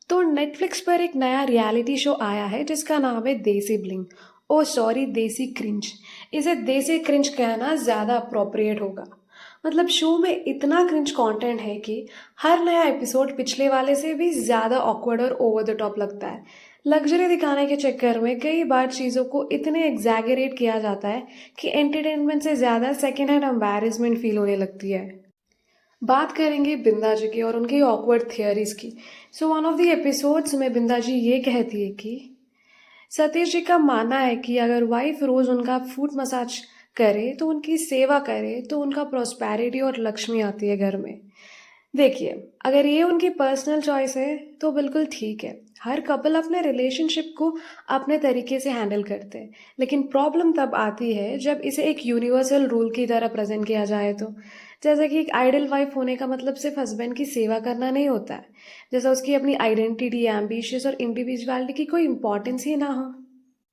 तो नेटफ्लिक्स पर एक नया रियलिटी शो आया है जिसका नाम है देसी ब्लिंग। ओ सॉरी, देसी क्रिंज। इसे देसी क्रिंज कहना ज़्यादा अप्रोप्रिएट होगा। मतलब शो में इतना क्रिंज कंटेंट है कि हर नया एपिसोड पिछले वाले से भी ज़्यादा ऑकवर्ड और ओवर द टॉप लगता है। लग्जरी दिखाने के चक्कर में कई बार चीज़ों को इतने एग्जैगरेट किया जाता है कि एंटरटेनमेंट से ज़्यादा सेकेंड हैंड एम्बैरेसमेंट फील होने लगती है। बात करेंगे बिंदा जी की और उनकी ऑकवर्ड थियरीज की। So one of the episodes में बिंदा जी ये कहती है कि सतीश जी का मानना है कि अगर वाइफ रोज उनका फुट मसाज करे तो उनकी सेवा करे तो उनका प्रॉस्पेरिटी और लक्ष्मी आती है घर में। देखिए, अगर ये उनकी पर्सनल चॉइस है तो बिल्कुल ठीक है। हर कपल अपने रिलेशनशिप को अपने तरीके से हैंडल करते हैं, लेकिन प्रॉब्लम तब आती है जब इसे एक यूनिवर्सल रूल की तरह प्रेजेंट किया जाए तो। जैसे कि एक आइडल वाइफ होने का मतलब सिर्फ हस्बैंड की सेवा करना नहीं होता है। जैसा उसकी अपनी आइडेंटिटी, एम्बिशियस और इंडिविजुअलिटी की कोई इंपॉर्टेंस ही ना हो।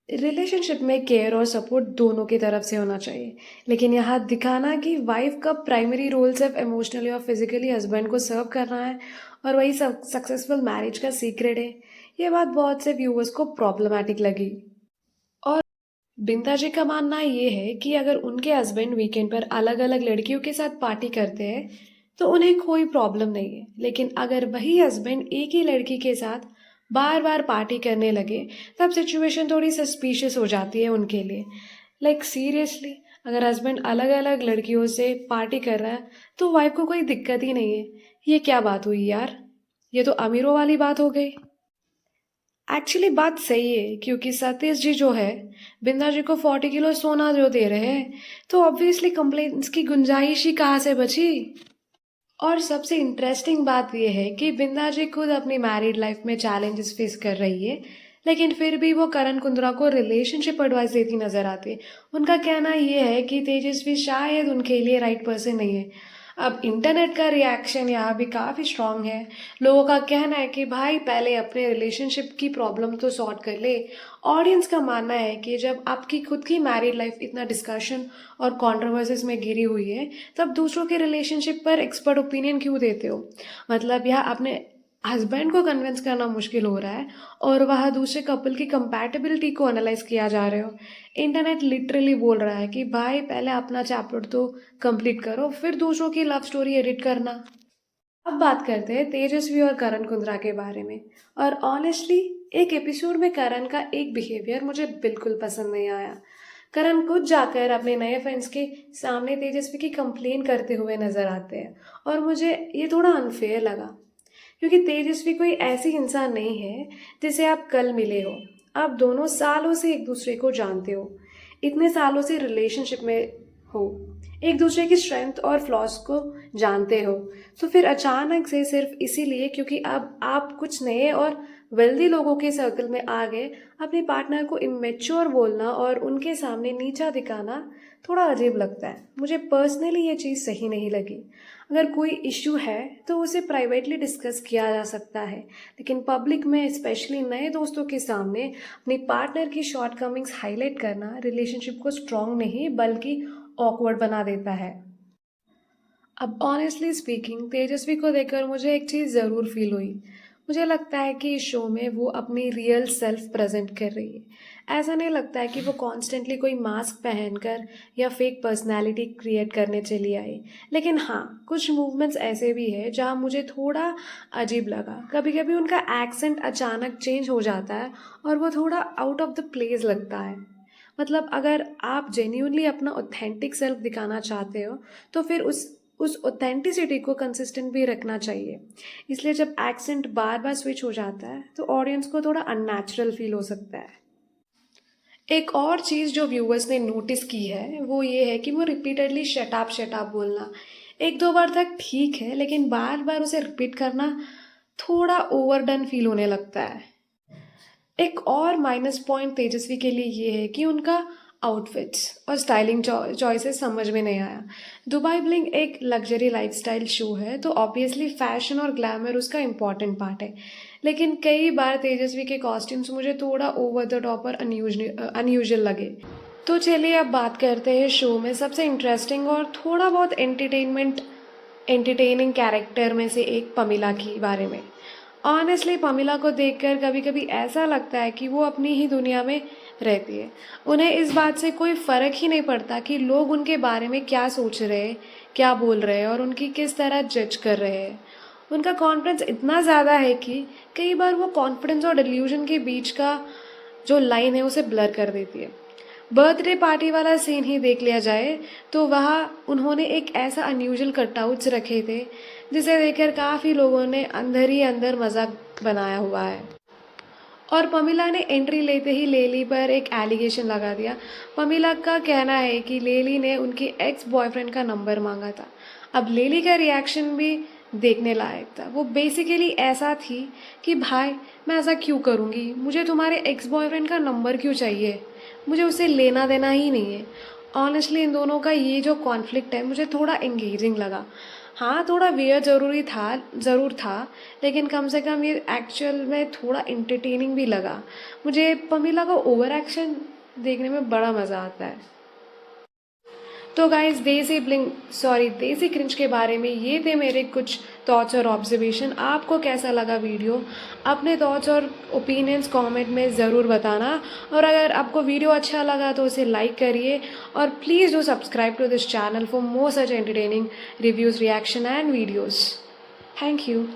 रिलेशनशिप में केयर और सपोर्ट दोनों की तरफ से होना चाहिए, लेकिन यहाँ दिखाना कि वाइफ का प्राइमरी रोल सिर्फ इमोशनली और फिजिकली हस्बैंड को सर्व करना है और वही सक्सेसफुल मैरिज का सीक्रेट है, ये बात बहुत से व्यूअर्स को प्रॉब्लमैटिक लगी। और बिंदा जी का मानना ये है कि अगर उनके हस्बैंड वीकेंड पर अलग अलग लड़कियों के साथ पार्टी करते हैं तो उन्हें कोई प्रॉब्लम नहीं है, लेकिन अगर वही हस्बैंड एक ही लड़की के साथ बार बार पार्टी करने लगे तब सिचुएशन थोड़ी सस्पिशियस हो जाती है उनके लिए। लाइक सीरियसली, अगर हस्बैंड अलग अलग लड़कियों से पार्टी कर रहा है तो वाइफ को कोई दिक्कत ही नहीं है। ये क्या बात हुई यार, ये तो अमीरों वाली बात हो गई। एक्चुअली बात सही है, क्योंकि सतीश जी जो है बिंदा जी को 40 किलो सोना जो दे रहे हैं तो ऑब्वियसली कंप्लेंट्स की गुंजाइश ही कहाँ से बची। और सबसे इंटरेस्टिंग बात यह है कि बिंदा जी खुद अपनी मैरिड लाइफ में चैलेंजेस फेस कर रही है, लेकिन फिर भी वो करण कुंद्रा को रिलेशनशिप एडवाइस देती नजर आती है। उनका कहना यह है कि तेजस्वी शायद उनके लिए राइट पर्सन नहीं है। अब इंटरनेट का रिएक्शन यहाँ भी काफ़ी स्ट्रांग है। लोगों का कहना है कि भाई पहले अपने रिलेशनशिप की प्रॉब्लम तो सॉर्ट कर ले। ऑडियंस का मानना है कि जब आपकी खुद की मैरिड लाइफ इतना डिस्कशन और कंट्रोवर्सीज में घिरी हुई है तब दूसरों के रिलेशनशिप पर एक्सपर्ट ओपिनियन क्यों देते हो। मतलब यह अपने हस्बैंड को कन्विंस करना मुश्किल हो रहा है और वह दूसरे कपल की कंपैटिबिलिटी को एनालाइज किया जा रहे हो। इंटरनेट लिटरली बोल रहा है कि भाई पहले अपना चैप्टर तो कंप्लीट करो, फिर दूसरों की लव स्टोरी एडिट करना। अब बात करते हैं तेजस्वी और करण कुंद्रा के बारे में। और ऑनेस्टली, एक एपिसोड में करण का एक बिहेवियर मुझे बिल्कुल पसंद नहीं आया। करण खुद जाकर अपने नए फ्रेंड्स के सामने तेजस्वी की कंप्लेन करते हुए नजर आते हैं और मुझे ये थोड़ा अनफेयर लगा, क्योंकि तेजस्वी कोई ऐसी इंसान नहीं है जिसे आप कल मिले हो। आप दोनों सालों से एक दूसरे को जानते हो, इतने सालों से रिलेशनशिप में हो, एक दूसरे की स्ट्रेंथ और फ्लॉस को जानते हो। तो फिर अचानक से सिर्फ इसीलिए क्योंकि अब आप कुछ नए और वेल्दी लोगों के सर्कल में आ गए, अपने पार्टनर को इमेच्योर बोलना और उनके सामने नीचा दिखाना थोड़ा अजीब लगता है। मुझे पर्सनली ये चीज़ सही नहीं लगी। अगर कोई इश्यू है तो उसे प्राइवेटली डिस्कस किया जा सकता है, लेकिन पब्लिक में स्पेशली नए दोस्तों के सामने अपनी पार्टनर की शॉर्टकमिंग्स हाईलाइट करना रिलेशनशिप को स्ट्रॉन्ग नहीं बल्कि ऑकवर्ड बना देता है। अब ऑनेस्टली स्पीकिंग, तेजस्वी को देखकर मुझे एक चीज़ ज़रूर फील हुई। मुझे लगता है कि इस शो में वो अपनी रियल सेल्फ प्रेजेंट कर रही है। ऐसा नहीं लगता है कि वो कॉन्स्टेंटली कोई मास्क पहनकर या फेक पर्सनैलिटी क्रिएट करने चली आई। लेकिन हाँ, कुछ मूवमेंट्स ऐसे भी है जहाँ मुझे थोड़ा अजीब लगा। कभी कभी उनका एक्सेंट अचानक चेंज हो जाता है और वो थोड़ा आउट ऑफ द प्लेस लगता है। मतलब अगर आप जेन्यूनली अपना ऑथेंटिक सेल्फ दिखाना चाहते हो तो फिर उस ऑथेंटिसिटी को कंसिस्टेंट भी रखना चाहिए। इसलिए जब एक्सेंट बार बार स्विच हो जाता है तो ऑडियंस को थोड़ा अननेचुरल फील हो सकता है। एक और चीज़ जो व्यूअर्स ने नोटिस की है वो ये है कि वो रिपीटेडली शट अप बोलना एक दो बार तक ठीक है, लेकिन बार बार उसे रिपीट करना थोड़ा ओवरडन फील होने लगता है। एक और माइनस पॉइंट तेजस्वी के लिए ये है कि उनका आउटफिट्स और स्टाइलिंग चॉइसेस समझ में नहीं आया। दुबई ब्लिंग एक लग्जरी लाइफस्टाइल शो है तो ऑब्वियसली फैशन और ग्लैमर उसका इम्पॉर्टेंट पार्ट है, लेकिन कई बार तेजस्वी के कॉस्ट्यूम्स मुझे थोड़ा ओवर द टॉप और अनयूजुअल लगे। तो चलिए अब बात करते हैं शो में सबसे इंटरेस्टिंग और थोड़ा बहुत एंटरटेनिंग कैरेक्टर में से एक पमीला के बारे में। ऑनेस्टली पमीला को देखकर कभी कभी ऐसा लगता है कि वो अपनी ही दुनिया में रहती है। उन्हें इस बात से कोई फ़र्क ही नहीं पड़ता कि लोग उनके बारे में क्या सोच रहे हैं, क्या बोल रहे हैं और उनकी किस तरह जज कर रहे हैं। उनका कॉन्फिडेंस इतना ज़्यादा है कि कई बार वो कॉन्फिडेंस और डिल्यूजन के बीच का जो लाइन है उसे ब्लर कर देती है। बर्थडे पार्टी वाला सीन ही देख लिया जाए तो वहाँ उन्होंने एक ऐसा अनयूजुअल कटआउट्स रखे थे जिसे देखकर काफ़ी लोगों ने अंदर ही अंदर मजाक बनाया हुआ है। और पमीला ने एंट्री लेते ही लेली पर एक एलिगेशन लगा दिया। पमीला का कहना है कि लेली ने उनके एक्स बॉयफ्रेंड का नंबर मांगा था। अब लेली का रिएक्शन भी देखने लायक था। वो बेसिकली ऐसा थी कि भाई मैं ऐसा क्यों करूँगी, मुझे तुम्हारे एक्स बॉयफ्रेंड का नंबर क्यों चाहिए, मुझे उसे लेना देना ही नहीं है। ऑनेस्टली इन दोनों का ये जो कॉन्फ्लिक्ट है मुझे थोड़ा एंगेजिंग लगा। हाँ, थोड़ा वियर ज़रूर था, लेकिन कम से कम ये एक्चुअल में थोड़ा एंटरटेनिंग भी लगा। मुझे पमीला का ओवर एक्शन देखने में बड़ा मज़ा आता है। तो गाइस देसी क्रिंज के बारे में ये थे मेरे कुछ थॉट्स और ऑब्जर्वेशन। आपको कैसा लगा वीडियो? अपने थॉट्स और ओपिनियंस कमेंट में ज़रूर बताना। और अगर आपको वीडियो अच्छा लगा तो उसे लाइक करिए और please do subscribe to this channel for more such entertaining reviews, reaction and videos. Thank you.